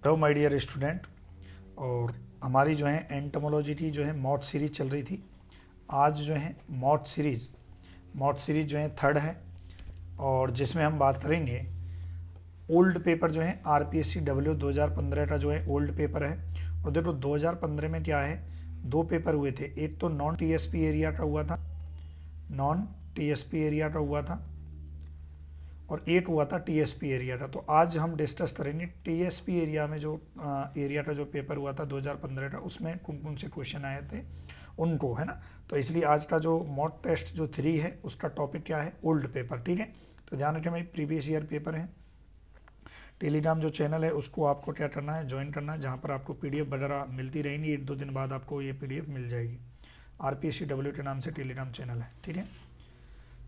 Hello my dear student. और हमारी जो है एंटोमोलॉजी की जो है मॉड सीरीज चल रही थी। आज जो है मॉड सीरीज जो है थर्ड है, और जिसमें हम बात करेंगे ओल्ड पेपर जो है आरपीएससी डब्ल्यू 2015 का जो है ओल्ड पेपर है। और देखो 2015 में क्या है, दो पेपर हुए थे। एक तो नॉन टीएसपी एरिया का हुआ था, नॉन टीएसपी एरिया का हुआ था, और एक हुआ था टीएसपी एरिया का। तो आज हम डिस्कस करेंगे टीएसपी एरिया में जो एरिया का जो पेपर हुआ था 2015 का, उसमें कौन कौन से क्वेश्चन आए थे उनको, है ना। तो इसलिए आज का जो मॉड टेस्ट जो 3 है उसका टॉपिक क्या है, ओल्ड पेपर। ठीक है, तो ध्यान रखें भाई, प्रीवियस ईयर पेपर है। टेलीग्राम जो चैनल है उसको आपको क्या करना है, ज्वाइन करना है, जहाँ पर आपको पीडीएफ वगैरह मिलती रहेंगी। 1-2 दिन बाद आपको ये पीडीएफ मिल जाएगी। आरपीएससी डब्ल्यू के नाम से टेलीग्राम चैनल है। ठीक है,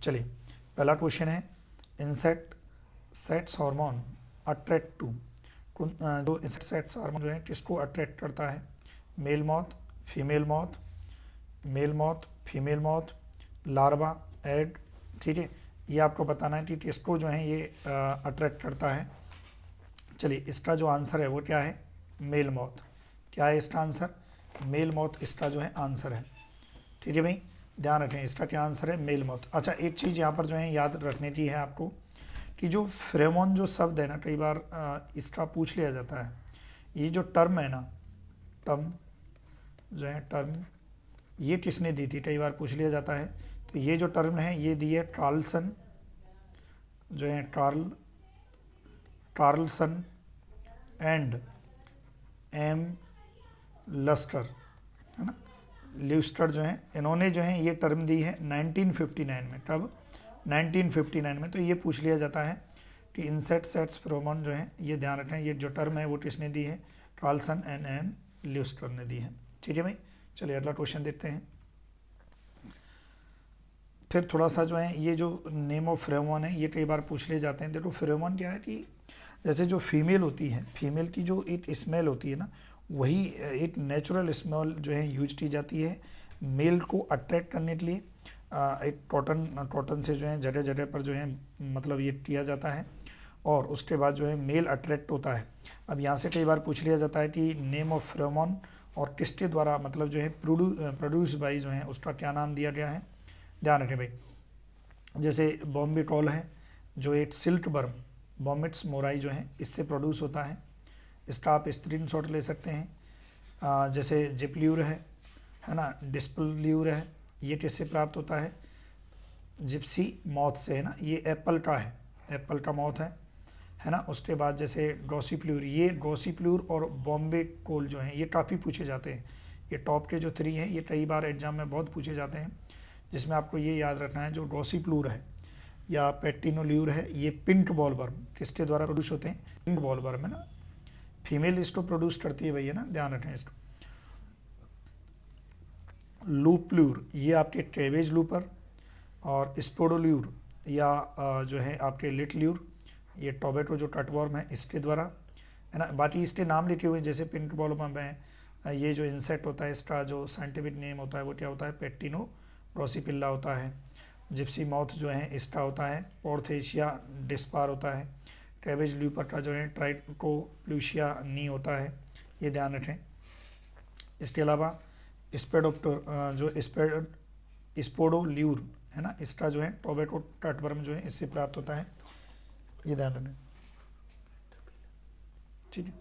चलिए पहला क्वेश्चन है, insect sex hormone attract to, जो इंसेक्ट सेट्स हार्मोन जो है किसको अट्रैक्ट करता है, male moth, female moth, male moth, female moth, larva, एड। ठीक है, ये आपको बताना है कि किसको जो है ये अट्रैक्ट करता है। चलिए इसका जो आंसर है वो क्या है, मेल मॉथ। क्या है इसका आंसर, मेल मॉथ इसका जो है आंसर है। ठीक है भाई, ध्यान रखें इसका क्या आंसर है, मेल मॉथ। अच्छा, एक चीज़ यहाँ पर जो है याद रखने की है आपको कि जो फेरोमोन जो शब्द है ना, कई बार इसका पूछ लिया जाता है। ये जो टर्म है ना, टर्म जो है टर्म, ये किसने दी थी, कई बार पूछ लिया जाता है। तो ये जो टर्म है ये दी है कार्लसन, जो है कार्लसन एंड एम लस्टर, है ना, ल्यूस्टर जो है, इन्होंने जो है ये टर्म दी है 1959 में। कब, 1959 में। तो ये पूछ लिया जाता है कि इंसेक्ट सेट्स फेरोमोन जो है, ये ध्यान रखें, ये जो टर्म है वो किसने दी है, कार्लसन एंड एम ल्यूस्टर ने दी है। ठीक है भाई, चलिए अगला क्वेश्चन देखते हैं। फिर थोड़ा सा जो है ये जो नेम ऑफ फेरोमोन है ये कई बार पूछ लिए जाते हैं। देखो फेरोमोन क्या है कि जैसे जो फीमेल होती है, फीमेल की जो एक स्मेल होती है ना, वही एक नेचुरल स्मेल जो है यूज की जाती है मेल को अट्रैक्ट करने के लिए। एक कॉटन से जो है जगह जगह पर जो है मतलब ये किया जाता है, और उसके बाद जो है मेल अट्रैक्ट होता है। अब यहाँ से कई बार पूछ लिया जाता है कि नेम ऑफ फेरोमोन और किसके द्वारा मतलब जो है प्रोड्यूस बाई जो है उसका क्या नाम दिया गया है। ध्यान रखें भाई, जैसे बॉम्बिटॉल है जो एक सिल्क बर्म, बॉमिट्स मोराई जो है इससे प्रोड्यूस होता है। इसका आप स्क्रीन शॉट ले सकते हैं। जैसे जिपल्यूर है ना, डिस्पल्यूर है, ये किससे प्राप्त होता है, जिप्सी मॉथ से, है ना, ये एप्पल का है, एप्पल का मॉथ है ना। उसके बाद जैसे गॉसिप्ल्यूर, ये गॉसिप्ल्यूर और बॉम्बे कोल जो हैं ये काफ़ी पूछे जाते हैं। ये टॉप के जो 3 हैं ये कई बार एग्जाम में बहुत पूछे जाते हैं, जिसमें आपको ये याद रखना है जो गॉसिप्ल्यूर है या पेटिनोल्यूर है, ये पिंक बॉल वर्म किसके द्वारा प्रोड्यूस होते हैं, पिंक बॉल वर्म, है ना, फीमेल इसको प्रोड्यूस करती है भैया ना, ध्यान रखें इसको। लूपल्यूर, ये आपके कैबेज लूपर, और स्पोडोल्यूर या जो है आपके लिटल्यूर, ये टोबैको जो कटवर्म है इसके द्वारा, है ना। बाकी इसके नाम लिखे हुए हैं, जैसे पिंक बॉल वर्म है, ये जो इंसेक्ट होता है इसका जो साइंटिफिक नेम होता है वो क्या होता है, पेटिनो रोसिपिल्ला होता है। जिप्सी मॉथ जो है इसका होता है पोर्थेशिया डिस्पार होता है। कैबेज ल्यूपर का जो है ट्राइकोप्लूशिया नी होता है, ये ध्यान रखें। इसके अलावा स्पेडोप्टर जो स्पोडोल्यूर है ना, इसका जो है टोबैको कटवर्म जो है इससे प्राप्त होता है, ये ध्यान रखें। ठीक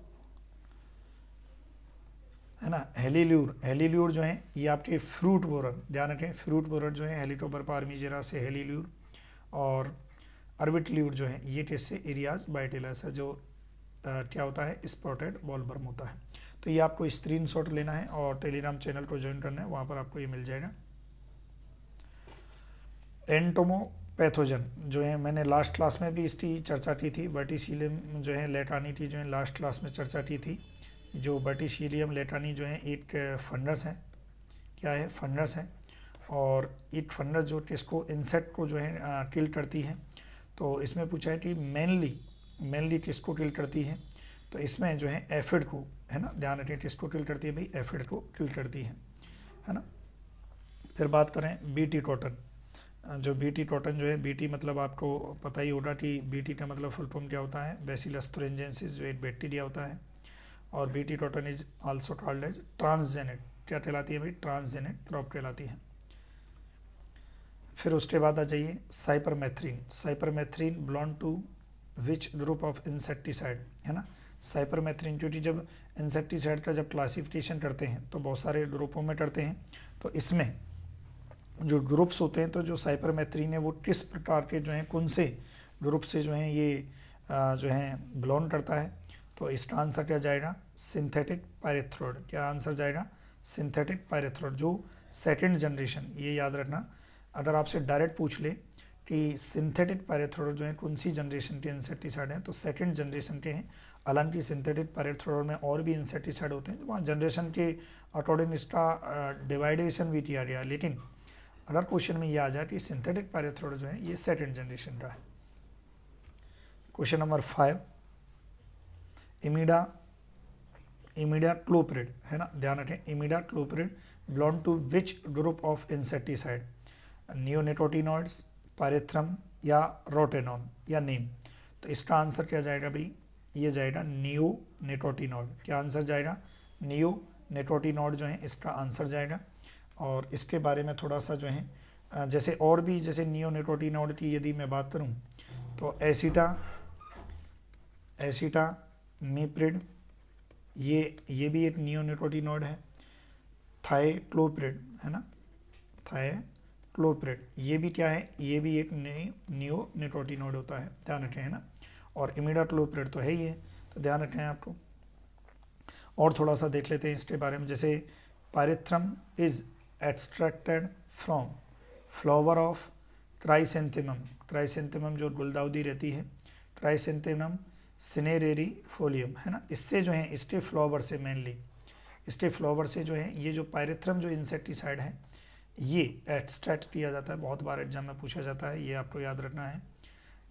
है ना। हेलील्यूर जो है ये आपके फ्रूट बोरर, ध्यान रखें, फ्रूट बोरर जो है हेलिटोबर पार्मिजेरा से हेलील्यूर। और अर्बिटल्यूर जो है ये किससे, एरियाज बाइटेलस है, जो क्या होता है, स्पॉटेड बॉलवर्म होता है। तो ये आपको स्क्रीनशॉट लेना है और टेलीग्राम चैनल को ज्वाइन करना है, वहाँ पर आपको ये मिल जाएगा। एंटोमोपैथोजन जो है मैंने लास्ट क्लास में भी इसकी चर्चा की थी। वर्टिसिलियम जो है लेटानी की जो है लास्ट क्लास में चर्चा की थी। जो वर्टिसिलियम लेटानी जो है एक फंगस है, क्या है, फंगस है, और एक फंगस जो किसको, इंसेक्ट को जो है किल करती है। तो इसमें पूछा है कि मेनली किसको किल करती है, तो इसमें जो है एफिड को, है ना, ध्यान रखें किसको किल करती है भाई, एफिड को किल करती है ना। फिर बात करें बीटी कॉटन, जो बीटी कॉटन जो है, बीटी मतलब आपको पता ही होगा कि बीटी का मतलब फुल फॉर्म क्या होता है, बैसिलस थुरिंजेंसिस, जो एक बैक्टीरिया होता है। और BT cotton is also called as transgenic, क्या कहलाती है भाई, ट्रांसजेनिक क्रॉप कहलाती है। फिर उसके बाद आ जाइए cypermethrin. Cypermethrin belong to which group of insecticide, है ना। साइपरमेथ्रिन क्योंकि जब इंसेक्टिसाइड का जब क्लासिफिकेशन करते हैं तो बहुत सारे ग्रुपों में करते हैं, तो इसमें जो ग्रुप्स होते हैं तो जो साइपरमेथ्रिन है वो किस प्रकार के जो हैं कौन से ग्रुप से जो हैं ये जो हैं बिलोंग करता है, तो इसका आंसर क्या जाएगा, सिंथेटिक पायरेथ्रोइड। क्या आंसर जाएगा, सिंथेटिक पायरेथ्रोइड, जो सेकंड जनरेशन, ये याद रखना। अगर आपसे डायरेक्ट पूछ ले कि सिंथेटिक पायरेथ्रोइड जो है कौन सी जनरेशन के इंसेक्टिसाइड हैं, तो सेकंड जनरेशन के हैं। हालांकि सिंथेटिक पायरेथ्रोइड में और भी इंसेक्टिसाइड होते हैं, वहाँ जनरेशन के अकॉर्डिंग इसका डिवाइडेशन भी किया गया, लेकिन अगर क्वेश्चन में ये आ जाए कि सिंथेटिक पायरेथ्रोइड जो है ये सेकंड जनरेशन का है। क्वेश्चन नंबर 5, इमिडाक्लोप्रिड, है ना, ध्यान रखें, imidacloprid belong to which group of insecticide, neonicotinoids, pyrethrum या रोटेनॉन या नीम। तो इसका आंसर क्या जाएगा भाई, ये जाएगा नियोनिकोटिनॉइड। क्या आंसर जाएगा, नियोनिकोटिनॉइड जो है इसका आंसर जाएगा। और इसके बारे में थोड़ा सा जो है जैसे और भी, जैसे नियोनिकोटिनॉइड की यदि मैं बात करूं तो एसिटामिप्रिड, ये भी एक नियोनिकोटिनॉइड है। थाइक्लोप्रिड, है ना, थाइक्लोप्रिड, ये भी क्या है, ये भी एक नियोनिकोटिनॉइड होता है, ध्यान रखें, है ना। और इमिडाक्लोप्रिड तो है ही है, तो ध्यान रखें आपको। और थोड़ा सा देख लेते हैं इसके बारे में, जैसे pyrethrum is extracted from flower of chrysanthemum, chrysanthemum जो गुलदाउदी रहती है, क्राइसेंथेमम सिनेरेरी फोलियम, है ना, इससे जो है, इसके फ्लावर से, मेनली इसके फ्लावर से जो है ये जो पायरेथ्रम जो इंसेक्टिसाइड है ये एक्सट्रैक्ट किया जाता है। बहुत बार एग्जाम में पूछा जाता है, ये आपको याद रखना है।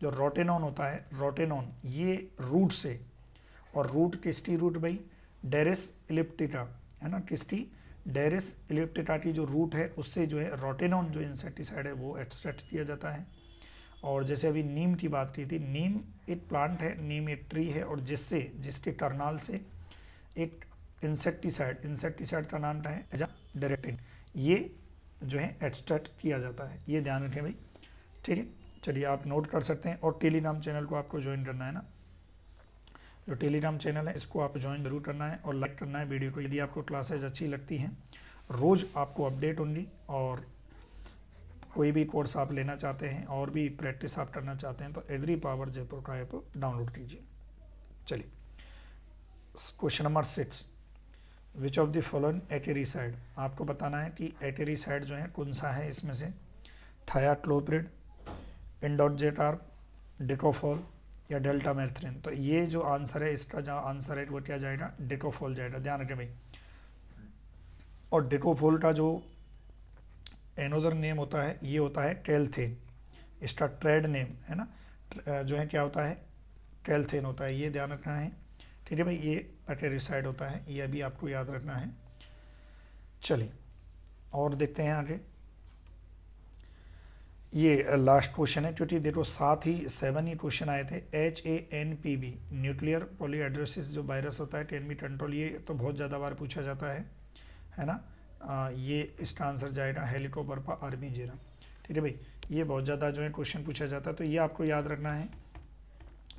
जो रोटेनॉन होता है, रोटेनॉन ये रूट से, और रूट किसकी रूट भाई, डेरिस इलिप्टिका, है ना, किसकी, डेरिस इलिप्टिका की जो रूट है उससे जो है रोटेनॉन जो इंसेक्टिसाइड है वो एक्सट्रैक्ट किया जाता है। और जैसे अभी नीम की बात की थी, नीम एक प्लांट है, नीम एक ट्री है, और जिसके टर्नाल से एक इंसेक्टिसाइड का नाम क्या है, एजाडिरेक्टिन, ये जो है एक्सट्रैक्ट किया जाता है, ये ध्यान रखें भाई, ठीक है। चलिए आप नोट कर सकते हैं। और टेलीग्राम चैनल को आपको ज्वाइन करना है ना, जो टेलीग्राम चैनल है इसको आप ज्वाइन जरूर करना है और लाइक करना है वीडियो को। यदि आपको क्लासेज अच्छी लगती हैं, रोज़ आपको अपडेट होंगी, और कोई भी कोर्स आप लेना चाहते हैं और भी प्रैक्टिस आप करना चाहते हैं तो एग्री पावर जयपुर का ऐप डाउनलोड कीजिए। चलिए question number 6, which of the following acaricide, आपको बताना है कि एटेरिसाइड जो है कौन सा है इसमें से, थायाक्लोप्रिड, इंडोजेटार्प, डिकोफॉल या डेल्टामेथ्रिन। तो ये जो आंसर है इसका जो आंसर है वो क्या जाएगा, डिकोफॉल जाएगा, ध्यान रखें भाई। और डिकोफॉल का जो एनोदर नेम होता है ये होता है कैलथेन, इसका ट्रेड नेम, है ना, जो है क्या होता है, कैलथेन होता है, ये ध्यान रखना है, ठीक है भाई। ये एटेरिसाइड होता है, ये अभी आपको याद रखना है। चलिए और देखते हैं आगे, ये लास्ट क्वेश्चन है क्योंकि देखो 7 ही 7 ही क्वेश्चन आए थे। HANPB न्यूक्लियर पॉलीहेड्रोसिस जो वायरस होता है, कैन बी कंट्रोल, ये तो बहुत ज़्यादा बार पूछा जाता है ना। ये इसका आंसर जाएगा हेलिकोबर्पा आर्मीजेरा, ठीक है भाई, ये बहुत ज़्यादा जो है क्वेश्चन पूछा जाता है, तो ये आपको याद रखना है।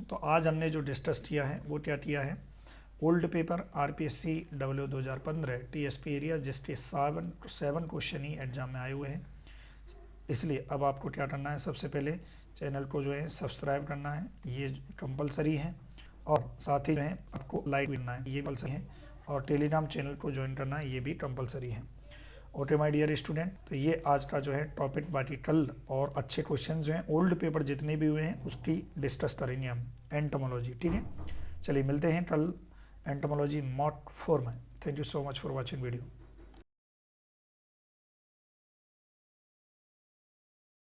तो आज हमने जो डिस्कस किया है वो क्या किया है, old paper RPSC W 2015 TSP area, जिसके 7 क्वेश्चन ही एग्जाम में आए हुए हैं। इसलिए अब आपको क्या करना है, सबसे पहले चैनल को जो है सब्सक्राइब करना है, ये कंपलसरी है, और साथ ही जो है आपको लाइक करना है, ये कंपलसरी है, और टेलीग्राम चैनल को ज्वाइन करना है, ये भी कंपलसरी है। ओके माय डियर स्टूडेंट, तो ये आज का जो है टॉपिक, बाकी कल और अच्छे क्वेश्चन जो हैं ओल्ड पेपर जितने भी हुए हैं उसकी डिस्कस करेंगे हम, एंटोमोलॉजी, ठीक है। चलिए मिलते हैं कल एंटोमोलॉजी मॉड 4 में। Thank you so much for watching video.